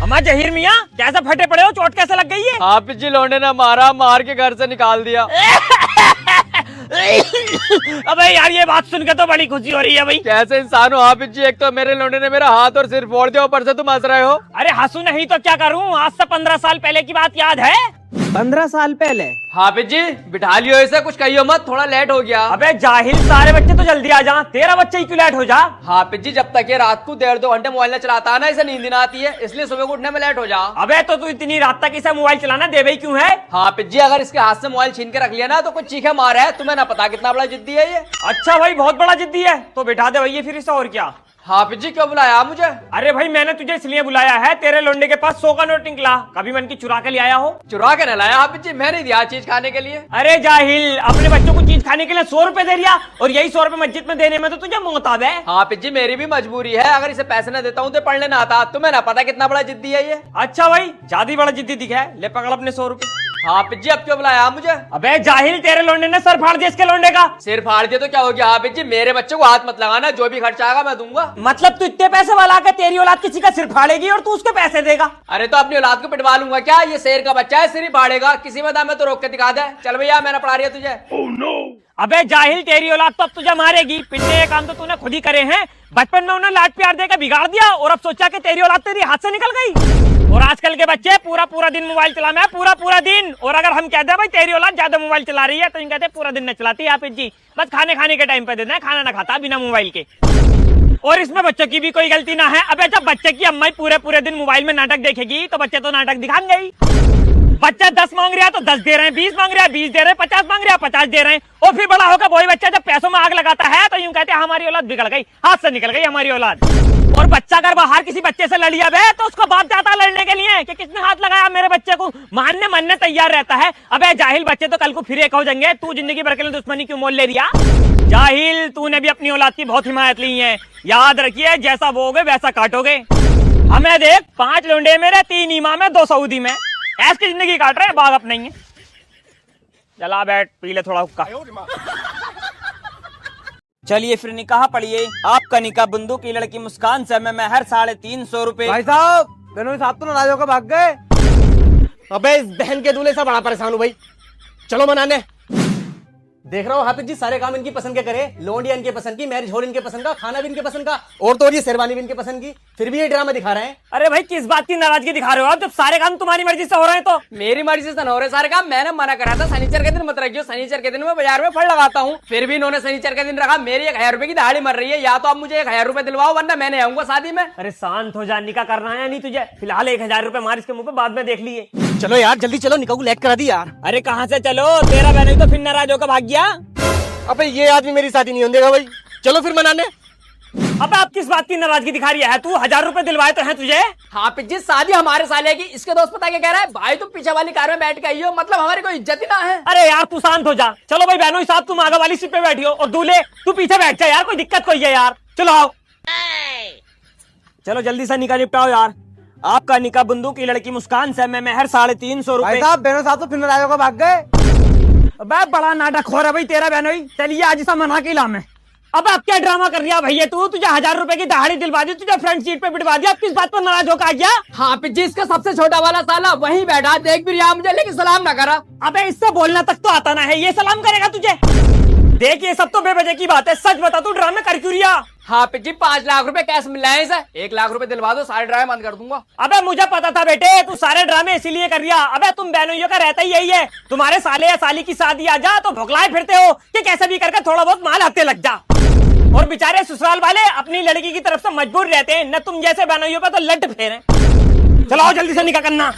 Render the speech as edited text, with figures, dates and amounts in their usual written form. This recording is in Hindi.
हमारे जहीर मियाँ कैसे फटे पड़े हो, चोट कैसे लग गई है? हाफिज जी लौंडे ने मारा, मार के घर से निकाल दिया। अबे यार ये बात सुनकर तो बड़ी खुशी हो रही है भाई। कैसे इंसान हो हाफिज जी, एक तो मेरे लौंडे ने मेरा हाथ और सिर फोड़ दिया, ऊपर से तुम हंस रहे हो। अरे हंसू नहीं तो क्या करूं, आज से 15 साल पहले की बात याद है? 15 साल पहले? हाफिज जी बिठा लियो इसे, कुछ कहियो मत, थोड़ा लेट हो गया। अबे जाहिल, सारे बच्चे तो जल्दी आ जा, तेरा बच्चा ही क्यों लेट हो जा? हाफिज जी जब तक ये रात को 1.5-2 घंटे मोबाइल न चलाता है ना, इसे नींद ना आती है, इसलिए सुबह को उठने में लेट हो जा। अबे तो तू इतनी रात तक इसे मोबाइल चलाना दे भाई क्यों है? हाफिज जी अगर इसके हाथ से मोबाइल छीन के रख लिया ना तो कुछ चीखे मार है, तुम्हें ना पता कितना बड़ा जिद्दी है ये। अच्छा भाई बहुत बड़ा जिद्दी है, तो बिठा दे भैया फिर इसे, और क्या। हाफिज जी क्यों बुलाया मुझे? अरे भाई मैंने तुझे इसलिए बुलाया है, तेरे लोंडे के पास 100 का नोट निकला, कभी मन की चुरा के ले आया हो? चुरा के न लाया हाफिज जी, मैंने दिया चीज खाने के लिए। अरे जाहिल, अपने बच्चों को चीज खाने के लिए 100 रुपए दे दिया, और यही 100 रुपए मस्जिद में देने में तो तुझे मोहताज है। हाफिज जी मेरी भी मजबूरी है, अगर इसे पैसे न देता हूँ तो पढ़ने ना आता, तुम्हें ना पता कितना बड़ा जिद्दी है ये। अच्छा भाई ज्यादा बड़ा जिद्दी दिखा है, ले पकड़ अपने 100 रुपए। हाफिज जी अब क्यों बुलाया मुझे? अबे जाहिल, तेरे लोंडे ने सर फाड़ दिया इसके लोंडे का। सिर फाड़ दिया तो क्या हो गया हाफिज जी, मेरे बच्चे को हाथ मत लगाना, जो भी खर्चा आएगा मैं दूंगा। मतलब तू इतने पैसे वाला के तेरी औलाद किसी का सिर फाड़ेगी और तू उसके पैसे देगा? अरे तो अपनी औलाद को पिटवा लूंगा क्या, ये शेर का बच्चा है, सिर ही फाड़ेगा, किसी में दाम में तो रोक के दिखा दे। चल भैया मैंने पढ़ा रही है तुझे। अबे जाहिल, तेरी औलाद तो अब तुझे मारेगी, पिटने के काम तो तूने खुद ही करे हैं। बचपन में उन्हें लाड प्यार देकर बिगाड़ दिया, और अब सोचा कि तेरी औलाद तेरी हाथ से निकल गई। और आजकल के बच्चे पूरा दिन मोबाइल चलाना है, पूरा दिन। और अगर हम कहते हैं भाई तेरी औलाद ज्यादा मोबाइल चला रही है, तो इन कहते हैं पूरा दिन न चलाती है हाफिज जी, बस खाने के टाइम पे देना है, खाना ना खाता बिना मोबाइल के। और इसमें बच्चों की भी कोई गलती ना है। अबे जब बच्चे की अम्मा पूरे दिन मोबाइल में नाटक देखेगी तो बच्चे तो नाटक दिखाएंगे ही। बच्चा 10 मांग रहा है तो 10 दे रहे हैं, 20 मांग रहा है 20 दे रहे हैं, 50 मांग रहा है 50 दे रहे हैं। और फिर बड़ा होकर वही बच्चा जब पैसों में आग लगाता है तो यूं कहते हैं हमारी औलाद बिगड़ गई, हाथ से निकल गई हमारी औलाद। और बच्चा अगर बाहर किसी बच्चे से लड़ लिया तो उसको बाप जाता है लड़ने के लिए कि किसने हाथ लगाया मेरे बच्चे को, मानने तैयार रहता है। अबे जाहिल, बच्चे तो कल को फिर एक हो जाएंगे, तू जिंदगी भर के लिए दुश्मनी क्यों मोल ले रिया? जाहिल, तूने भी अपनी औलाद की बहुत हिमायत ली है, याद रखिए जैसा बोओगे वैसा काटोगे। हमें देख, 5 लोंडे मेरे, 3 इमाम है, 2 सऊदी में, ऐसी जिंदगी काट रहे, बाग अपने ही है। चला बैठ, पी ले थोड़ा हुक्का। चलिए फिर निकाह पढ़िए। आपका निकाह बंदूक की लड़की मुस्कान से मैं महर 350 रुपए। भाई साहब, दोनों साहब तो नाराज होकर भाग गए। अबे इस बहन के दूल्हे से बड़ा परेशान हूँ भाई, चलो मनाने। देख रहा हूँ हाफिज जी सारे काम इनकी पसंद के करे, लोंडिया इनके पसंद की, मैरिज हॉल इनके पसंद का, खाना भी इनके पसंद का, और तो और ये शेरवानी भी इनके पसंद की, फिर भी ये ड्रामा दिखा रहे हैं। अरे भाई किस बात की नाराजगी दिखा रहे हो आप, जब सारे काम तुम्हारी मर्जी से हो रहे हैं तो? मेरी मर्जी से न हो रहे सारे काम, मैंने मना करा था शनिचर के दिन मत रखियो, शनिचर के दिन मैं बाजार में फल लगाता हूँ, फिर भी इन्होंने शनिचर के दिन रखा। मेरी 1000 रुपए की दहाड़ी मर रही है, या तो आप मुझे 1000 रुपए दिलवाओ वरना मैंने आऊंगा शादी में। अरे शांत हो जा, निकाह करना है नहीं तुझे? फिलहाल 1000 रुपए मार इसके मुंह पे, बाद में देख लिए। चलो यार जल्दी चलो, निकाह को लेट करा दी यार। अरे कहाँ से चलो, तेरा बहन तो फिर नाराज होकर भाग गया। अबे ये आदमी मेरी शादी नहीं होने देगा भाई, चलो फिर मनाने। अब आप किस बात की नाराजगी दिखा रही है? तू 1000 रुपए दिलवाए तो हैं तुझे? हाफिज जी शादी हमारे साले की, इसके दोस्त पता क्या कह रहा है, भाई तुम पीछे वाली कार में बैठ के आई हो, मतलब हमारी कोई इज्जत ही ना है। अरे यार तू शांत हो जा। चलो भाई बहनों साहब, तुम आगे वाली सीट पे बैठी हो, और दूल्हे तू पीछे बैठ जा यार, कोई दिक्कत कोई है यार। चलो आओ, चलो जल्दी से निकाह निपटाओ यार। आपका निकाह बंदूक की लड़की मुस्कान से मैं महर 350 रुपए। भाई साहब, दोनों साहब तो फिर नाराज होकर भाग गए। अबे बड़ा नाटक हो रहा है भाई तेरा बहनोई, चलिए आज इसा मना के लामे। अब क्या ड्रामा कर रहा भैया तू? तुझे 1000 रुपए की दहाड़ी दिलवा दी, तुझे फ्रंट सीट पे बिठवा दिया, अब किस बात पर नाराज होकर आ गया? हाफिज जी इसका सबसे छोटा वाला साला वहीं बैठा, देख भी रहा मुझे लेकिन सलाम ना करा। अबे इससे बोलना तक तो आता ना है, ये सलाम करेगा तुझे? देख ये सब तो बेवजह की बात है, सच बता तू ड्रामे कर क्यों रिया? हाफिज जी 5 लाख रुपए कैश मिल रहे हैं इसे, 1 लाख रुपए दिलवा दो, सारे ड्रामे बंद कर दूंगा। अबे मुझे पता था बेटे, तू सारे ड्रामे इसीलिए कर रिया। अबे तुम बहनोइयों का रहता ही यही है, तुम्हारे साले या साली की शादी आ जा तो भुगलाए फिरते हो कि कैसे भी करके थोड़ा बहुत माल हफ्ते लग जा। और बेचारे ससुराल वाले अपनी लड़की की तरफ से मजबूर रहते हैं, न तुम जैसे बहनोइयों पे तो लट फेरे। चलो जल्दी से निकाह करना।